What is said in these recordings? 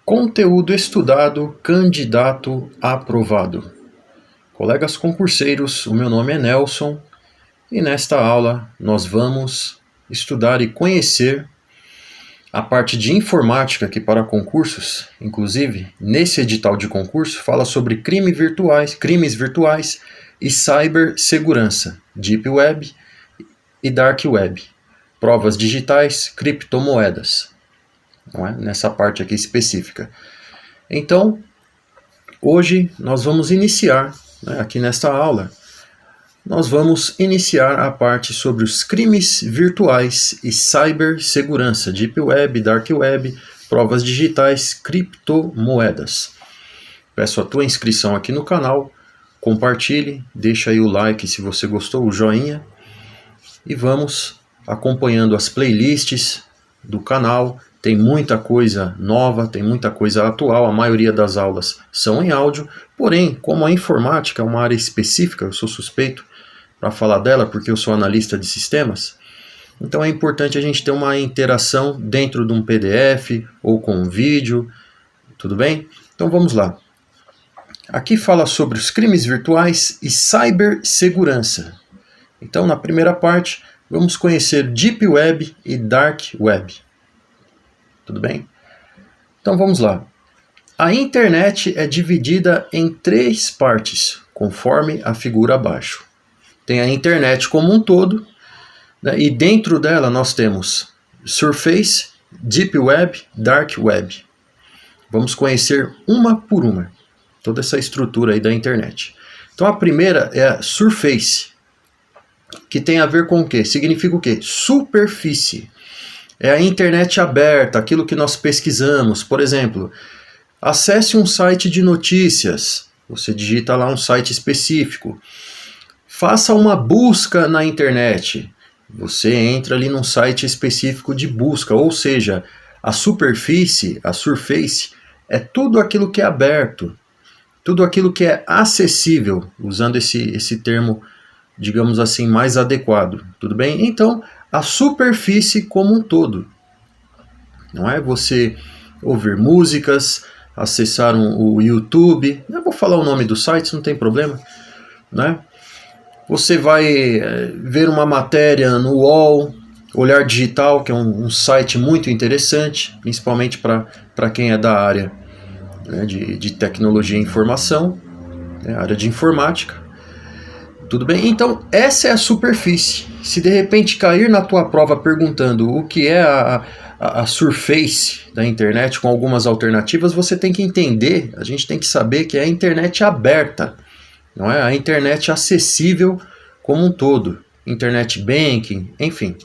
Conteúdo estudado, candidato aprovado. Colegas concurseiros, o meu nome é Nelson e nesta aula nós vamos estudar e conhecer a parte de informática que para concursos, inclusive nesse edital de concurso, fala sobre crimes virtuais e cibersegurança, Deep Web e Dark Web, provas digitais, criptomoedas. Não é? Nessa parte aqui específica. Então, hoje nós vamos iniciar, aqui nesta aula, nós vamos iniciar a parte sobre os crimes virtuais e cibersegurança, Deep Web, Dark Web, provas digitais, criptomoedas. Peço a tua inscrição aqui no canal, compartilhe, deixa aí o like se você gostou, o joinha, e vamos acompanhando as playlists do canal. Tem muita coisa nova, tem muita coisa atual, a maioria das aulas são em áudio, porém, como a informática é uma área específica, eu sou suspeito para falar dela porque eu sou analista de sistemas, então é importante a gente ter uma interação dentro de um PDF ou com um vídeo, tudo bem? Então vamos lá. Aqui fala sobre os crimes virtuais e cibersegurança. Então na primeira parte vamos conhecer Deep Web e Dark Web. Tudo bem? Então vamos lá. A internet é dividida em 3 partes, conforme a figura abaixo. Tem a internet como um todo, né, e dentro dela nós temos Surface, Deep Web, Dark Web. Vamos conhecer uma por uma, toda essa estrutura aí da internet. Então a primeira é a Surface, que tem a ver com o quê? Significa o quê? Superfície. É a internet aberta, aquilo que nós pesquisamos. Por exemplo, acesse um site de notícias. Você digita lá um site específico. Faça uma busca na internet. Você entra ali num site específico de busca. Ou seja, a superfície, a surface, é tudo aquilo que é aberto. Tudo aquilo que é acessível, usando esse termo, digamos assim, mais adequado. Tudo bem? Então, a superfície como um todo. Não é você ouvir músicas, acessar o YouTube. Eu vou falar o nome do site, não tem problema. Né? Você vai ver uma matéria no UOL, Olhar Digital, que é um site muito interessante, principalmente para quem é da área, né, de tecnologia e informação, né, área de informática. Tudo bem? Então, essa é a superfície. Se de repente cair na tua prova perguntando o que é a surface da internet com algumas alternativas, você tem que entender, a gente tem que saber que é a internet aberta, não é? A internet acessível como um todo. Internet banking, enfim.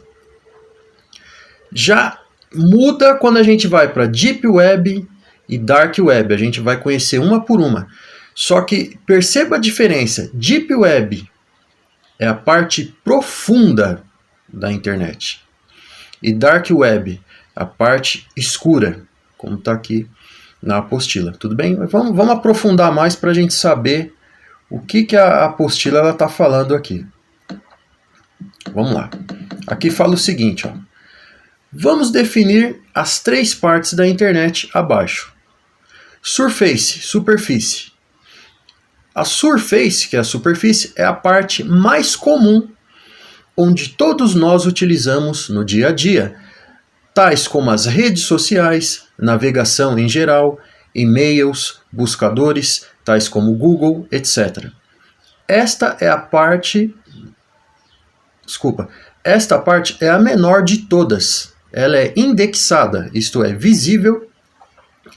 Já muda quando a gente vai para Deep Web e Dark Web. A gente vai conhecer uma por uma. Só que perceba a diferença. Deep Web é a parte profunda da internet. E Dark Web, a parte escura, como está aqui na apostila. Tudo bem? Vamos aprofundar mais para a gente saber o que a apostila está falando aqui. Vamos lá. Aqui fala o seguinte. Ó. Vamos definir as 3 partes da internet abaixo. Surface, superfície. A surface, que é a superfície, é a parte mais comum onde todos nós utilizamos no dia a dia, tais como as redes sociais, navegação em geral, e-mails, buscadores, tais como Google, etc. Esta parte é a menor de todas. Ela é indexada, isto é, visível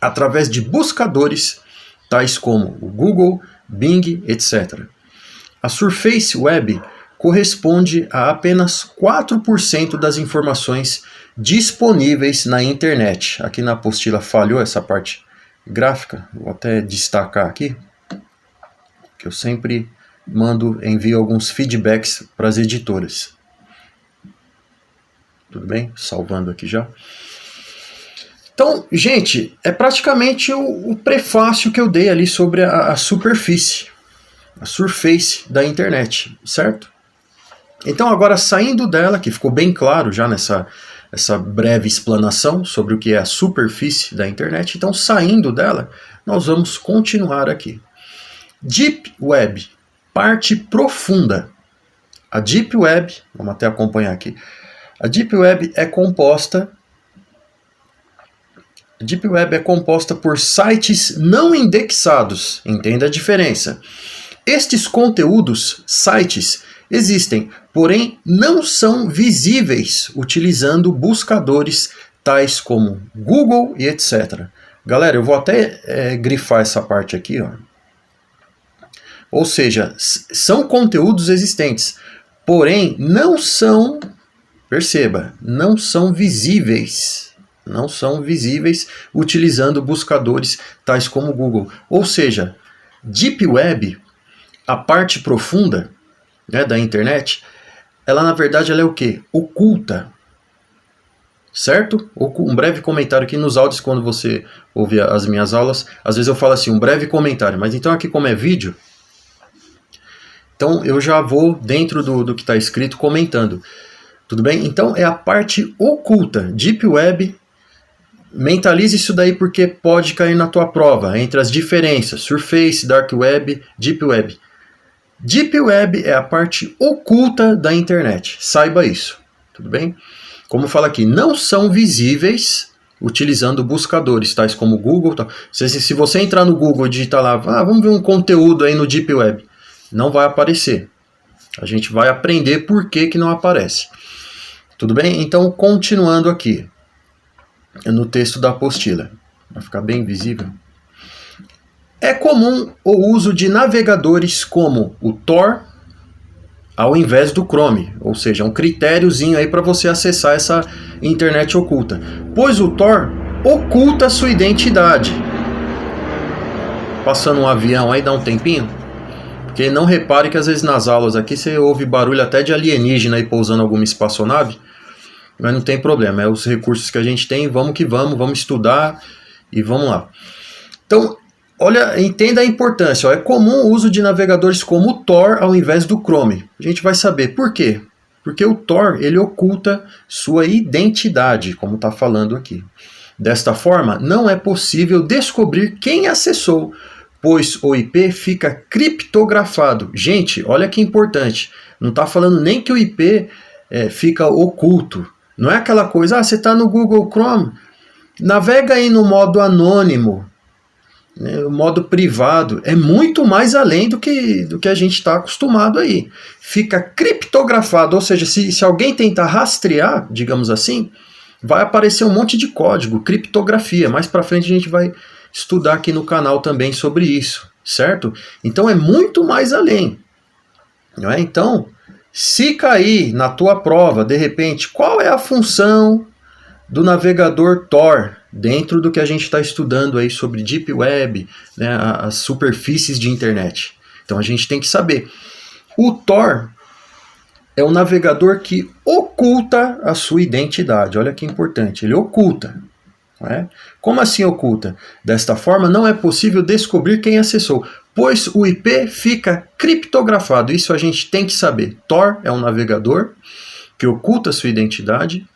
através de buscadores, tais como o Google, Bing, etc. A Surface Web corresponde a apenas 4% das informações disponíveis na internet. Aqui na apostila falhou essa parte gráfica, vou até destacar aqui, que eu sempre envio alguns feedbacks para as editoras. Tudo bem? Salvando aqui já. Então, gente, é praticamente o prefácio que eu dei ali sobre a superfície, a surface da internet, certo? Então, agora saindo dela, que ficou bem claro já essa breve explanação sobre o que é a superfície da internet. Então, saindo dela, nós vamos continuar aqui. Deep Web, parte profunda. A Deep Web, vamos até acompanhar aqui. A Deep Web é composta por sites não indexados. Entenda a diferença. Estes conteúdos, sites, existem, porém não são visíveis utilizando buscadores tais como Google e etc. Galera, eu vou até grifar essa parte aqui, ó. Ou seja, são conteúdos existentes, porém não são, perceba, não são visíveis. Não são visíveis utilizando buscadores tais como Google. Ou seja, Deep Web, a parte profunda, né, da internet, ela na verdade ela é o quê? Oculta. Certo? Um breve comentário aqui nos áudios, quando você ouve as minhas aulas, às vezes eu falo assim, um breve comentário, mas então aqui como é vídeo, então eu já vou dentro do que está escrito comentando. Tudo bem? Então é a parte oculta. Deep Web, mentalize isso daí porque pode cair na tua prova, entre as diferenças, Surface, Dark Web, Deep Web. Deep Web é a parte oculta da internet, saiba isso, tudo bem? Como fala aqui, não são visíveis utilizando buscadores, tais como Google. Tal. Se você entrar no Google e digitar lá, vamos ver um conteúdo aí no Deep Web, não vai aparecer. A gente vai aprender por que não aparece. Tudo bem? Então, continuando aqui, no texto da apostila, vai ficar bem visível. É comum o uso de navegadores como o Tor ao invés do Chrome, ou seja, um critériozinho aí para você acessar essa internet oculta, pois o Tor oculta sua identidade. Passando um avião aí, dá um tempinho, porque não repare que às vezes nas aulas aqui você ouve barulho até de alienígena aí pousando alguma espaçonave, mas não tem problema, é os recursos que a gente tem, vamos que vamos estudar e vamos lá. Então, olha, entenda a importância. Ó, é comum o uso de navegadores como o Tor ao invés do Chrome. A gente vai saber por quê. Porque o Tor ele oculta sua identidade, como está falando aqui. Desta forma, não é possível descobrir quem acessou, pois o IP fica criptografado. Gente, olha que importante. Não está falando nem que o IP fica oculto. Não é aquela coisa, você está no Google Chrome, navega aí no modo anônimo. O modo privado é muito mais além do que a gente está acostumado aí. Fica criptografado, ou seja, se alguém tentar rastrear, digamos assim, vai aparecer um monte de código, criptografia. Mais para frente a gente vai estudar aqui no canal também sobre isso, certo? Então é muito mais além. Não é? Então, se cair na tua prova, de repente, qual é a função do navegador Tor, dentro do que a gente está estudando aí sobre Deep Web, né, as superfícies de internet. Então a gente tem que saber. O Tor é um navegador que oculta a sua identidade. Olha que importante, ele oculta. Não é? Como assim oculta? Desta forma não é possível descobrir quem acessou, pois o IP fica criptografado. Isso a gente tem que saber. Tor é um navegador que oculta a sua identidade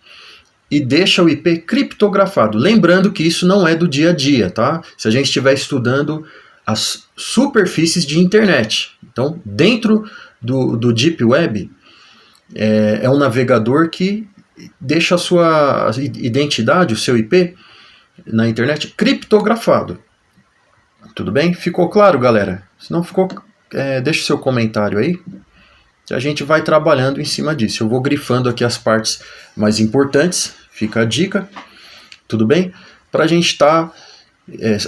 e deixa o IP criptografado. Lembrando que isso não é do dia a dia, tá? Se a gente estiver estudando as superfícies de internet. Então, dentro do Deep Web, é um navegador que deixa a sua identidade, o seu IP, na internet, criptografado. Tudo bem? Ficou claro, galera? Se não ficou, deixa o seu comentário aí, que a gente vai trabalhando em cima disso. Eu vou grifando aqui as partes mais importantes, fica a dica, tudo bem? Para a gente estar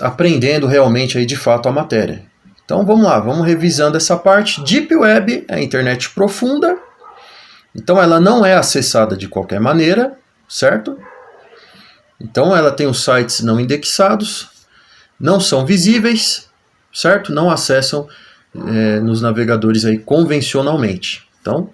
aprendendo realmente aí de fato a matéria. Então vamos lá, vamos revisando essa parte. Deep Web é a internet profunda, então ela não é acessada de qualquer maneira, certo? Então ela tem os sites não indexados, não são visíveis, certo? Não acessam nos navegadores aí convencionalmente. Então,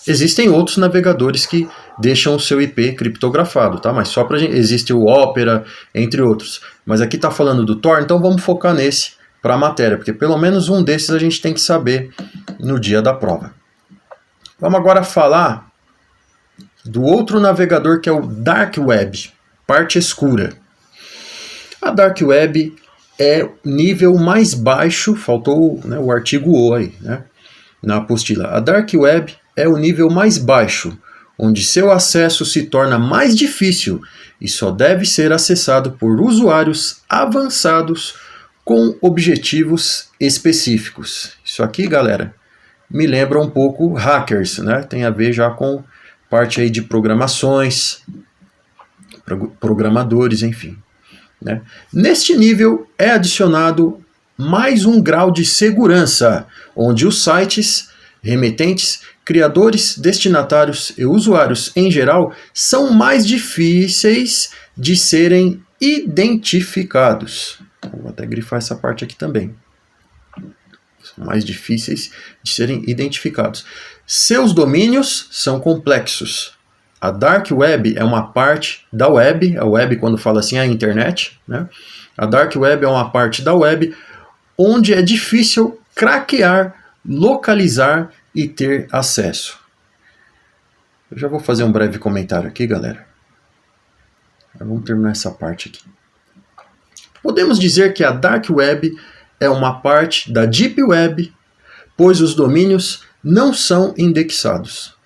existem outros navegadores que deixam o seu IP criptografado, tá? Mas só para existe o Opera, entre outros. Mas aqui está falando do Tor, então vamos focar nesse para a matéria, porque pelo menos um desses a gente tem que saber no dia da prova. Vamos agora falar do outro navegador, que é o Dark Web, parte escura. A Dark Web é nível mais baixo, faltou, né, o artigo O aí, né, na apostila. A Dark Web é o nível mais baixo, onde seu acesso se torna mais difícil e só deve ser acessado por usuários avançados com objetivos específicos. Isso aqui, galera, me lembra um pouco hackers, né? Tem a ver já com parte aí de programações, programadores, enfim. Né? Neste nível é adicionado mais um grau de segurança, onde os sites, remetentes, criadores, destinatários e usuários em geral são mais difíceis de serem identificados. Vou até grifar essa parte aqui também. São mais difíceis de serem identificados. Seus domínios são complexos. A Dark Web é uma parte da web, a web quando fala assim é a internet, né? A Dark Web é uma parte da web onde é difícil craquear, localizar e ter acesso. Eu já vou fazer um breve comentário aqui, galera. Vamos terminar essa parte aqui. Podemos dizer que a Dark Web é uma parte da Deep Web, pois os domínios não são indexados.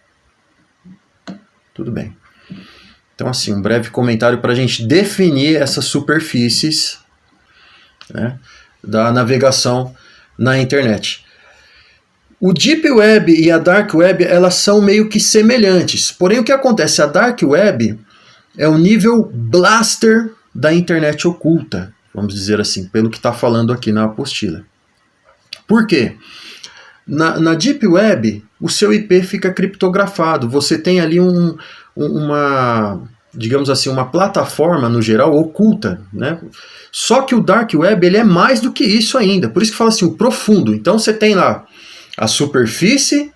Tudo bem. Então, assim, um breve comentário para a gente definir essas superfícies, né, da navegação na internet. O Deep Web e a Dark Web, elas são meio que semelhantes. Porém, o que acontece? A Dark Web é o nível blaster da internet oculta, vamos dizer assim, pelo que está falando aqui na apostila. Por quê? Na Deep Web, o seu IP fica criptografado. Você tem ali uma, digamos assim, uma plataforma, no geral, oculta, né? Só que o Dark Web, ele é mais do que isso ainda. Por isso que fala assim, o profundo. Então você tem lá a superfície,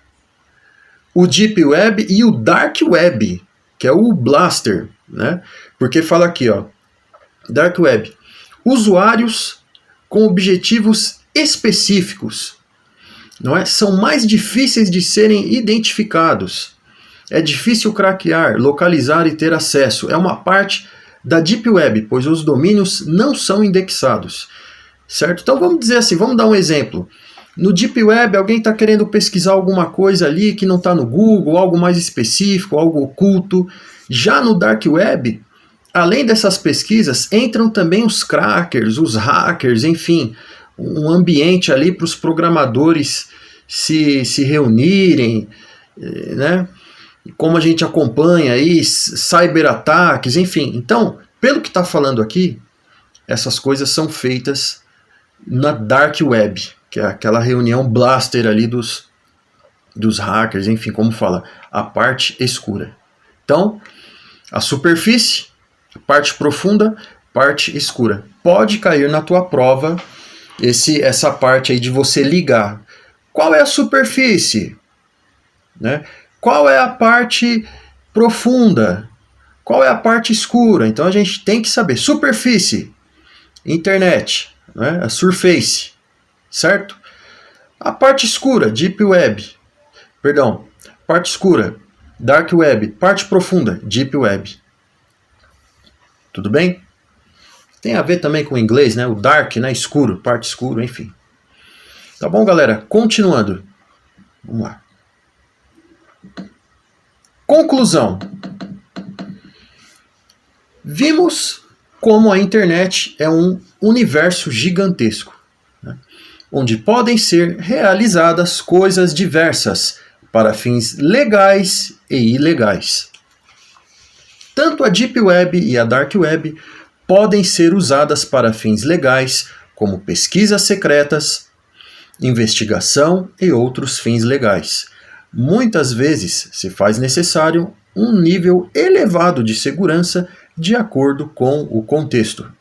o Deep Web e o Dark Web, que é o blaster, né? Porque fala aqui, ó, Dark Web, usuários com objetivos específicos, não é? São mais difíceis de serem identificados. É difícil craquear, localizar e ter acesso. É uma parte da Deep Web, pois os domínios não são indexados. Certo? Então vamos dizer assim, vamos dar um exemplo. No Deep Web, alguém está querendo pesquisar alguma coisa ali que não está no Google, algo mais específico, algo oculto. Já no Dark Web, além dessas pesquisas, entram também os crackers, os hackers, enfim, um ambiente ali para os programadores se reunirem, né? Como a gente acompanha aí, cyberataques, enfim. Então, pelo que está falando aqui, essas coisas são feitas na Dark Web, que é aquela reunião blaster ali dos hackers, enfim, como fala, a parte escura. Então, a superfície, a parte profunda, parte escura. Pode cair na tua prova essa parte aí de você ligar. Qual é a superfície? Né? Qual é a parte profunda? Qual é a parte escura? Então a gente tem que saber. Superfície, internet, né? A surface, certo? A parte escura, Deep Web. Perdão, parte escura, Dark Web. Parte profunda, Deep Web. Tudo bem? Tem a ver também com o inglês, né? O dark, né? Escuro, parte escura, enfim. Tá bom, galera? Continuando. Vamos lá. Conclusão. Vimos como a internet é um universo gigantesco, né? Onde podem ser realizadas coisas diversas para fins legais e ilegais. Tanto a Deep Web e a Dark Web podem ser usadas para fins legais, como pesquisas secretas, investigação e outros fins legais. Muitas vezes se faz necessário um nível elevado de segurança de acordo com o contexto.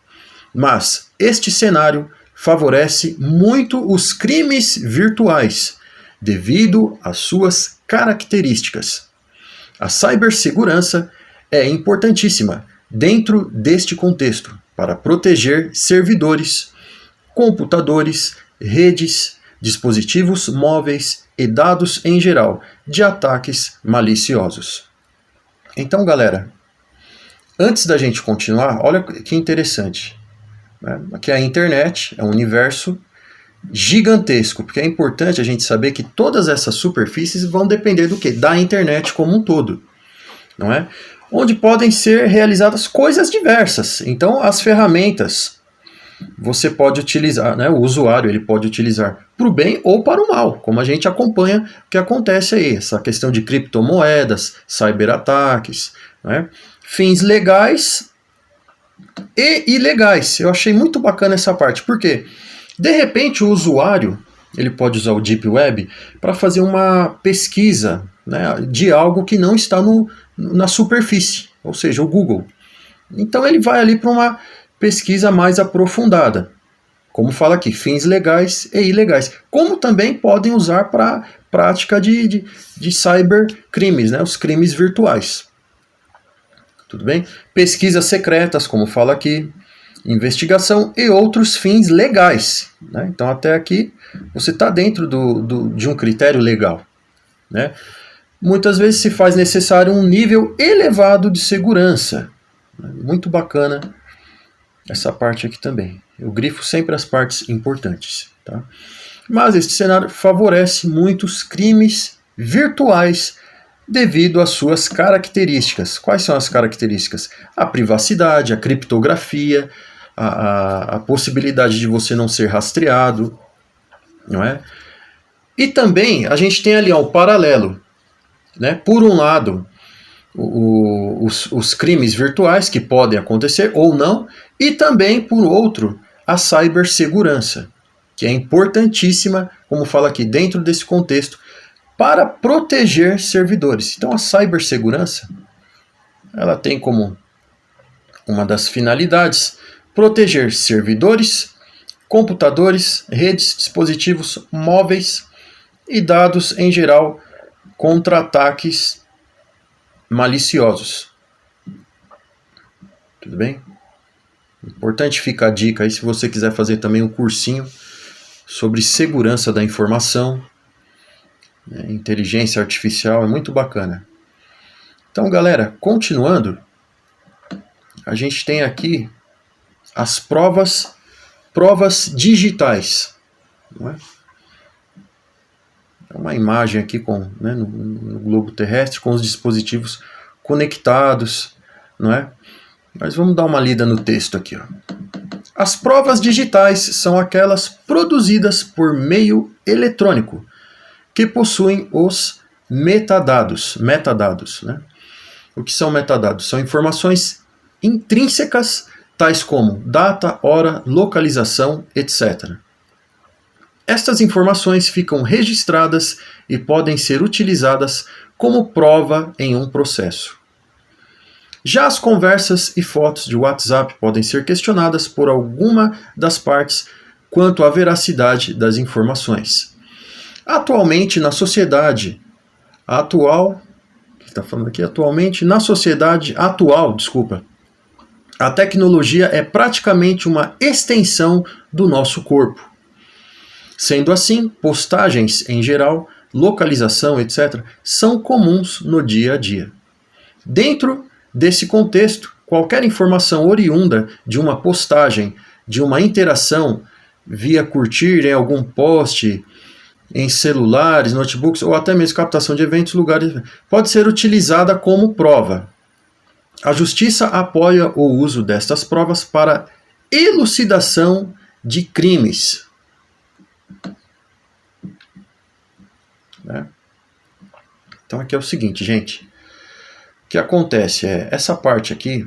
Mas este cenário favorece muito os crimes virtuais, devido às suas características. A cibersegurança é importantíssima dentro deste contexto para proteger servidores, computadores, redes, dispositivos móveis e dados em geral de ataques maliciosos. Então, galera, antes da gente continuar, olha que interessante. Né? Aqui é a internet, é um universo gigantesco, porque é importante a gente saber que todas essas superfícies vão depender do quê? Da internet como um todo, não é? Onde podem ser realizadas coisas diversas. Então, as ferramentas você pode utilizar, né? O usuário ele pode utilizar para o bem ou para o mal, como a gente acompanha o que acontece aí, essa questão de criptomoedas, cyberataques, né? Fins legais e ilegais. Eu achei muito bacana essa parte, porque de repente o usuário ele pode usar o Deep Web para fazer uma pesquisa, né, de algo que não está na superfície, ou seja, o Google. Então ele vai ali para uma pesquisa mais aprofundada. Como fala aqui, fins legais e ilegais. Como também podem usar para prática de cybercrimes, né, os crimes virtuais. Tudo bem? Pesquisas secretas, como fala aqui, investigação e outros fins legais. Né? Então, até aqui, você está dentro de um critério legal. Né? Muitas vezes se faz necessário um nível elevado de segurança. Muito bacana essa parte aqui também. Eu grifo sempre as partes importantes. Tá? Mas este cenário favorece muitos crimes virtuais devido às suas características. Quais são as características? A privacidade, a criptografia, a possibilidade de você não ser rastreado, não é? E também a gente tem ali o paralelo, né? Por um lado, os crimes virtuais que podem acontecer ou não, e também, por outro, a cibersegurança, que é importantíssima, como fala aqui, dentro desse contexto, para proteger servidores. Então a cibersegurança, ela tem como uma das finalidades proteger servidores, computadores, redes, dispositivos móveis e dados em geral contra ataques maliciosos. Tudo bem? Importante fica a dica aí se você quiser fazer também um cursinho sobre segurança da informação, inteligência artificial, é muito bacana. Então, galera, continuando, a gente tem aqui as provas digitais. Não é? É uma imagem aqui no globo terrestre com os dispositivos conectados, não é? Mas vamos dar uma lida no texto aqui. Ó. As provas digitais são aquelas produzidas por meio eletrônico, que possuem os metadados. Né? O que são metadados? São informações intrínsecas, tais como data, hora, localização, etc. Estas informações ficam registradas e podem ser utilizadas como prova em um processo. Já as conversas e fotos de WhatsApp podem ser questionadas por alguma das partes quanto à veracidade das informações. Atualmente, na sociedade atual, a tecnologia é praticamente uma extensão do nosso corpo. Sendo assim, postagens em geral, localização, etc., são comuns no dia a dia. Dentro desse contexto, qualquer informação oriunda de uma postagem, de uma interação via curtir em algum post, em celulares, notebooks ou até mesmo captação de eventos, lugares, pode ser utilizada como prova. A justiça apoia o uso destas provas para elucidação de crimes. Né? Então aqui é o seguinte, gente. O que acontece é, essa parte aqui,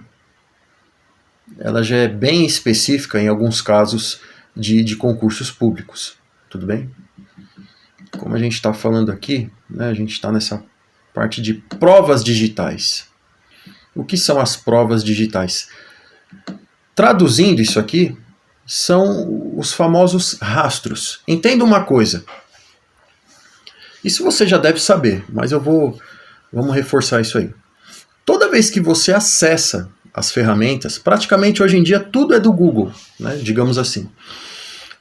ela já é bem específica em alguns casos de concursos públicos. Tudo bem? Como a gente está falando aqui, né, a gente está nessa parte de provas digitais. O que são as provas digitais? Traduzindo isso aqui, são os famosos rastros. Entenda uma coisa. Isso você já deve saber, mas vamos reforçar isso aí. Toda vez que você acessa as ferramentas, praticamente hoje em dia tudo é do Google, né, digamos assim.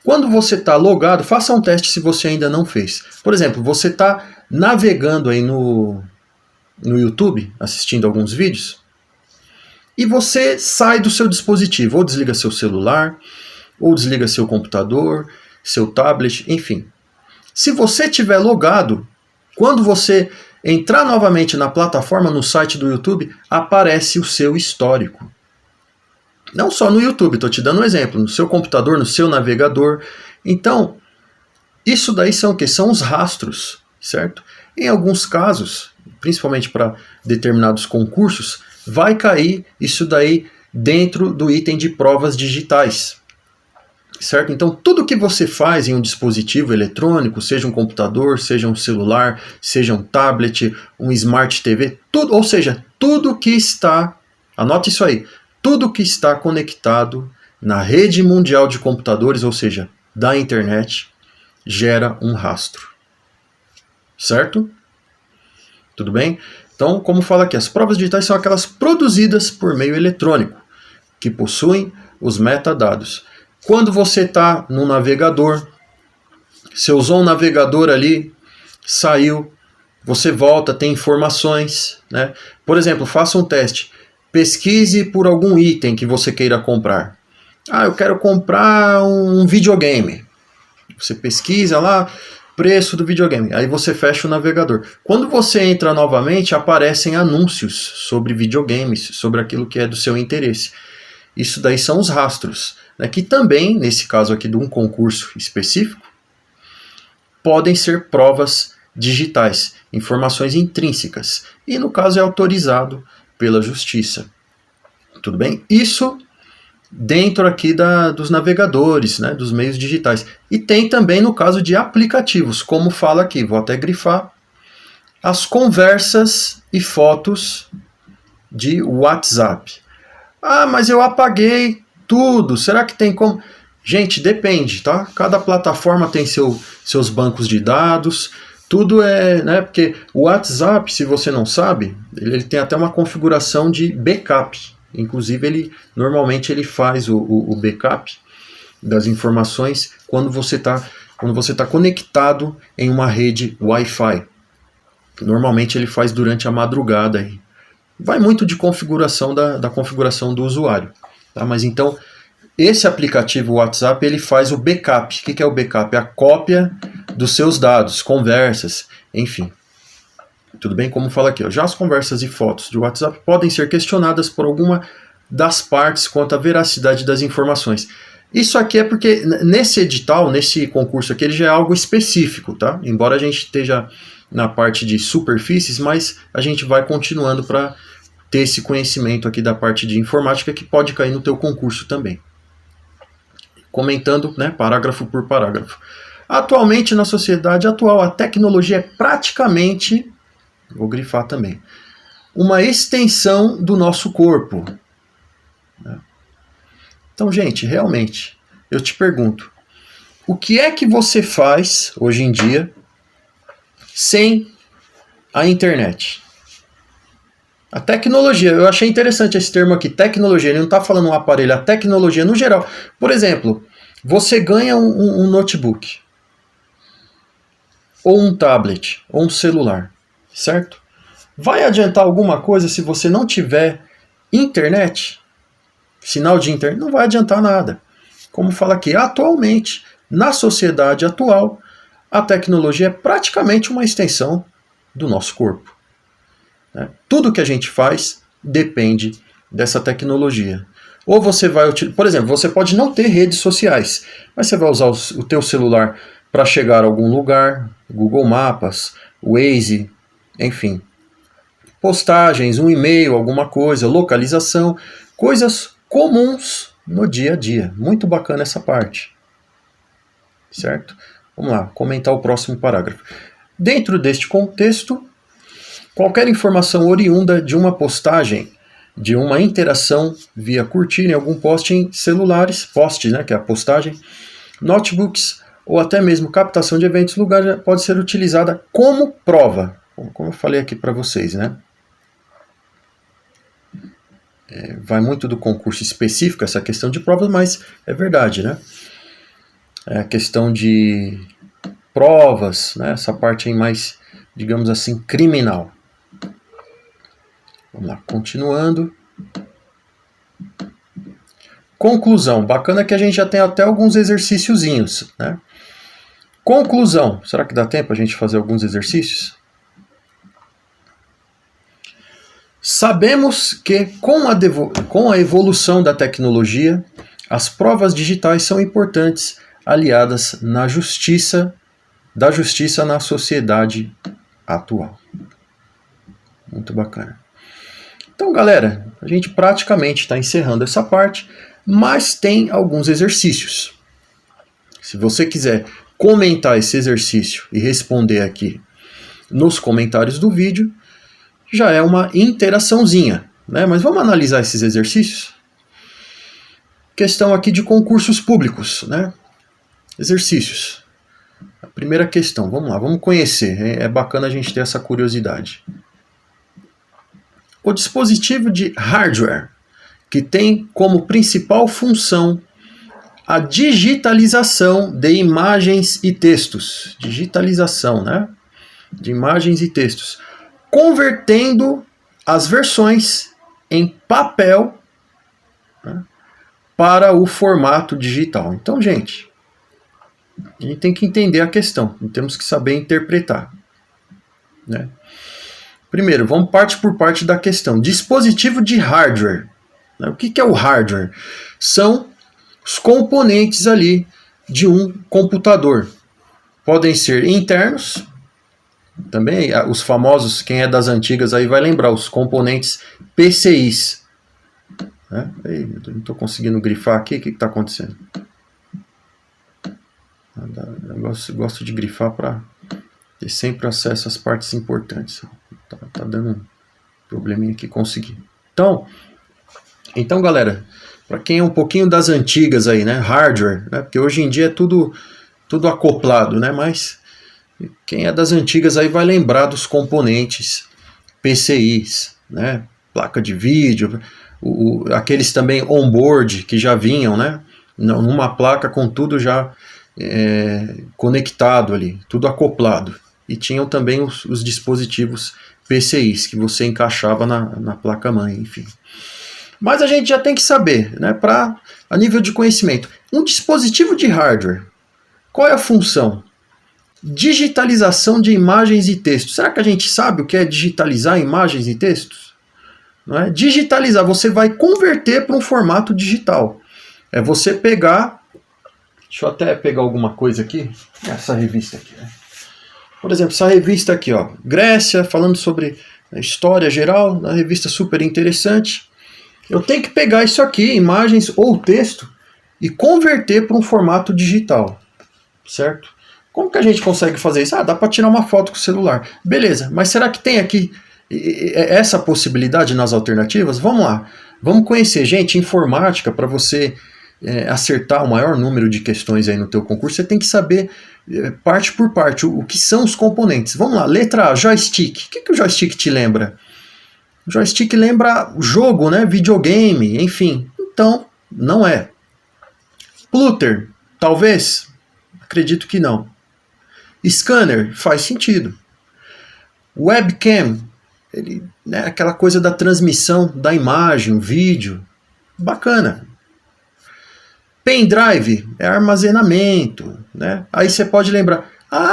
Quando você está logado, faça um teste se você ainda não fez. Por exemplo, você está navegando aí no no YouTube, assistindo alguns vídeos, e você sai do seu dispositivo, ou desliga seu celular, ou desliga seu computador, seu tablet, enfim. Se você estiver logado, quando você entrar novamente na plataforma, no site do YouTube, aparece o seu histórico. Não só no YouTube, estou te dando um exemplo, no seu computador, no seu navegador. Então, isso daí são o quê? São os rastros, certo? Em alguns casos, principalmente para determinados concursos, vai cair isso daí dentro do item de provas digitais, certo? Então, tudo que você faz em um dispositivo eletrônico, seja um computador, seja um celular, seja um tablet, um smart TV, tudo, ou seja, tudo que está, anote isso aí, tudo que está conectado na rede mundial de computadores, ou seja, da internet, gera um rastro. Certo? Tudo bem? Então, como fala aqui, as provas digitais são aquelas produzidas por meio eletrônico, que possuem os metadados. Quando você está no navegador, você usou um navegador ali, saiu, você volta, tem informações, né? Por exemplo, faça um teste. Pesquise por algum item que você queira comprar. Ah, eu quero comprar um videogame. Você pesquisa lá, preço do videogame. Aí você fecha o navegador. Quando você entra novamente, aparecem anúncios sobre videogames, sobre aquilo que é do seu interesse. Isso daí são os rastros, né, que também, nesse caso aqui de um concurso específico, podem ser provas digitais, informações intrínsecas. E no caso é autorizado pela justiça. Tudo bem? Isso dentro aqui dos navegadores, né, dos meios digitais. E tem também no caso de aplicativos, como fala aqui, vou até grifar, as conversas e fotos de WhatsApp. Ah, mas eu apaguei tudo, será que tem como? Gente, depende, tá? Cada plataforma tem seus bancos de dados, tudo é, né, porque o WhatsApp, se você não sabe, ele tem até uma configuração de backup. Inclusive, normalmente ele faz o backup das informações quando você está conectado em uma rede Wi-Fi. Normalmente ele faz durante a madrugada. Vai muito de configuração da configuração do usuário. Tá? Mas então, esse aplicativo WhatsApp ele faz o backup. O que é o backup? É a cópia dos seus dados, conversas, enfim. Tudo bem? Como fala aqui, ó, já as conversas e fotos de WhatsApp podem ser questionadas por alguma das partes quanto à veracidade das informações. Isso aqui é porque nesse edital, nesse concurso aqui, ele já é algo específico, tá? Embora a gente esteja na parte de superfícies, mas a gente vai continuando para ter esse conhecimento aqui da parte de informática que pode cair no teu concurso também. Comentando, né, parágrafo por parágrafo. Atualmente, na sociedade atual, a tecnologia é praticamente, vou grifar também, uma extensão do nosso corpo. Então, gente, realmente, eu te pergunto, o que é que você faz hoje em dia sem a internet? A tecnologia, eu achei interessante esse termo aqui, tecnologia, ele não está falando um aparelho, a tecnologia no geral. Por exemplo, você ganha um notebook, ou um tablet, ou um celular, certo? Vai adiantar alguma coisa se você não tiver internet? Sinal de internet? Não vai adiantar nada. Como fala aqui, atualmente, na sociedade atual, a tecnologia é praticamente uma extensão do nosso corpo. Tudo que a gente faz depende dessa tecnologia. Ou você vai, por exemplo, você pode não ter redes sociais, mas você vai usar o teu celular para chegar a algum lugar, Google Maps, Waze, enfim. Postagens, um e-mail, alguma coisa, localização, coisas comuns no dia a dia. Muito bacana essa parte. Certo? Vamos lá, comentar o próximo parágrafo. Dentro deste contexto, qualquer informação oriunda de uma postagem, de uma interação via curtir em algum post em celulares, post, né, que é a postagem, notebooks ou até mesmo captação de eventos, lugar pode ser utilizada como prova, como eu falei aqui para vocês, né? Vai muito do concurso específico essa questão de provas, mas é verdade, né? É a questão de provas, né? Essa parte aí mais, digamos assim, criminal. Vamos lá, continuando. Conclusão. Bacana que a gente já tem até alguns exercíciozinhos, né? Conclusão. Será que dá tempo a gente fazer alguns exercícios? Sabemos que com a evolução da tecnologia, as provas digitais são importantes, aliadas da justiça na sociedade atual. Muito bacana. Então, galera, a gente praticamente está encerrando essa parte, mas tem alguns exercícios. Se você quiser comentar esse exercício e responder aqui nos comentários do vídeo, já é uma interaçãozinha, né? Mas vamos analisar esses exercícios? Questão aqui de concursos públicos, né? Exercícios. A primeira questão, vamos lá, vamos conhecer. É bacana a gente ter essa curiosidade. O dispositivo de hardware que tem como principal função a digitalização de imagens e textos. Digitalização, né? De imagens e textos. Convertendo as versões em papel, né, para o formato digital. Então, gente, a gente tem que entender a questão. Temos que saber interpretar, né? Primeiro, vamos parte por parte da questão. Dispositivo de hardware. O que é o hardware? São os componentes ali de um computador. Podem ser internos, também os famosos, quem é das antigas aí vai lembrar, os componentes PCIs. Né? Eu não estou conseguindo grifar aqui, o que está acontecendo? Eu gosto de grifar para ter sempre acesso às partes importantes. Tá dando um probleminha aqui conseguir. Então, galera, para quem é um pouquinho das antigas aí, né, hardware, né, porque hoje em dia é tudo acoplado, né, mas quem é das antigas aí vai lembrar dos componentes PCIs, né, placa de vídeo, aqueles também onboard que já vinham, né, numa placa com tudo já conectado ali, tudo acoplado. E tinham também os dispositivos PCIs que você encaixava na placa-mãe, enfim. Mas a gente já tem que saber, né, a nível de conhecimento, um dispositivo de hardware, qual é a função? Digitalização de imagens e textos. Será que a gente sabe o que é digitalizar imagens e textos? Não é? Digitalizar, você vai converter para um formato digital. É você pegar... Deixa eu até pegar alguma coisa aqui. Essa revista aqui, né? Por exemplo, essa revista aqui, ó, Grécia, falando sobre a história geral, uma revista super interessante. Eu tenho que pegar isso aqui, imagens ou texto, e converter para um formato digital, certo? Como que a gente consegue fazer isso? Dá para tirar uma foto com o celular. Beleza, mas será que tem aqui essa possibilidade nas alternativas? Vamos lá, vamos conhecer. Gente, informática, para você acertar o maior número de questões aí no teu concurso, você tem que saber parte por parte o que são os componentes. Vamos lá, letra A, joystick. O que o joystick te lembra? O joystick lembra jogo, né? Videogame, enfim. Então, não é. Plotter, talvez? Acredito que não. Scanner, faz sentido. Webcam, né, aquela coisa da transmissão da imagem, o vídeo. Bacana. Pendrive é armazenamento, né? Aí você pode lembrar,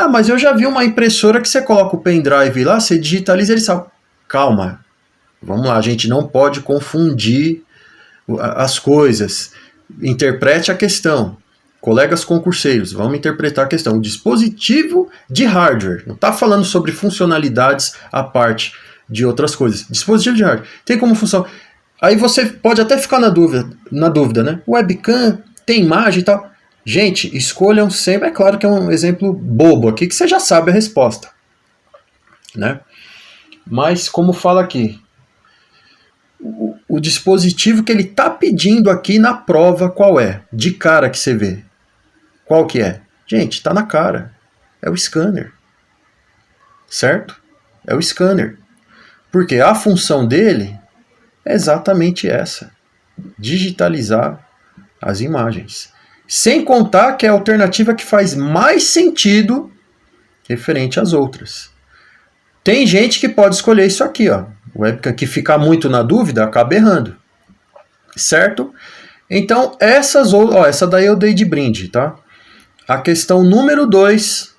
mas eu já vi uma impressora que você coloca o pendrive lá, você digitaliza ele salva. Calma, vamos lá, a gente não pode confundir as coisas. Interprete a questão. Colegas concurseiros, vamos interpretar a questão. O dispositivo de hardware, não está falando sobre funcionalidades à parte de outras coisas. Dispositivo de hardware tem como função. Aí você pode até ficar na dúvida, né? Webcam tem imagem e tal. Gente, escolham sempre. É claro que é um exemplo bobo aqui, que você já sabe a resposta, né? Mas, como fala aqui, o dispositivo que ele está pedindo aqui na prova, qual é? De cara que você vê. Qual que é? Gente, está na cara. É o scanner. Certo? É o scanner. Porque a função dele é exatamente essa. Digitalizar as imagens. Sem contar que é a alternativa que faz mais sentido referente às outras. Tem gente que pode escolher isso aqui, ó. webcam que ficar muito na dúvida acaba errando, certo? Então, essa daí eu dei de brinde, tá? A questão número 2,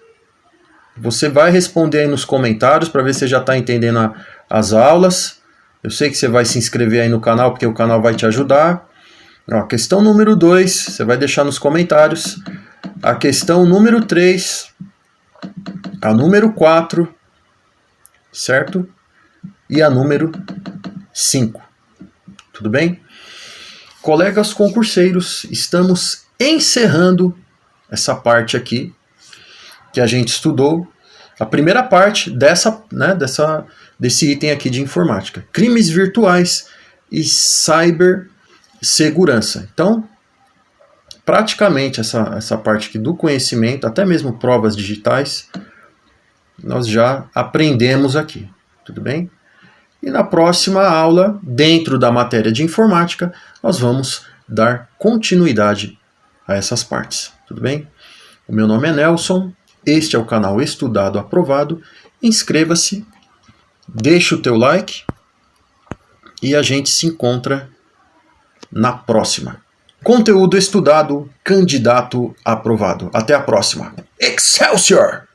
você vai responder aí nos comentários para ver se você já está entendendo as aulas. Eu sei que você vai se inscrever aí no canal, porque o canal vai te ajudar. Ó, a questão número 2, você vai deixar nos comentários. A questão número 3, a número 4, certo? E a número 5. Tudo bem? Colegas concurseiros, estamos encerrando essa parte aqui que a gente estudou. A primeira parte desse item aqui de informática. Crimes virtuais e cibersegurança. Então, praticamente essa parte aqui do conhecimento, até mesmo provas digitais, nós já aprendemos aqui. Tudo bem? E na próxima aula, dentro da matéria de informática, nós vamos dar continuidade a essas partes. Tudo bem? O meu nome é Nelson, este é o canal Estudado Aprovado. Inscreva-se, deixa o teu like e a gente se encontra na próxima. Conteúdo estudado, candidato aprovado. Até a próxima. Excelsior!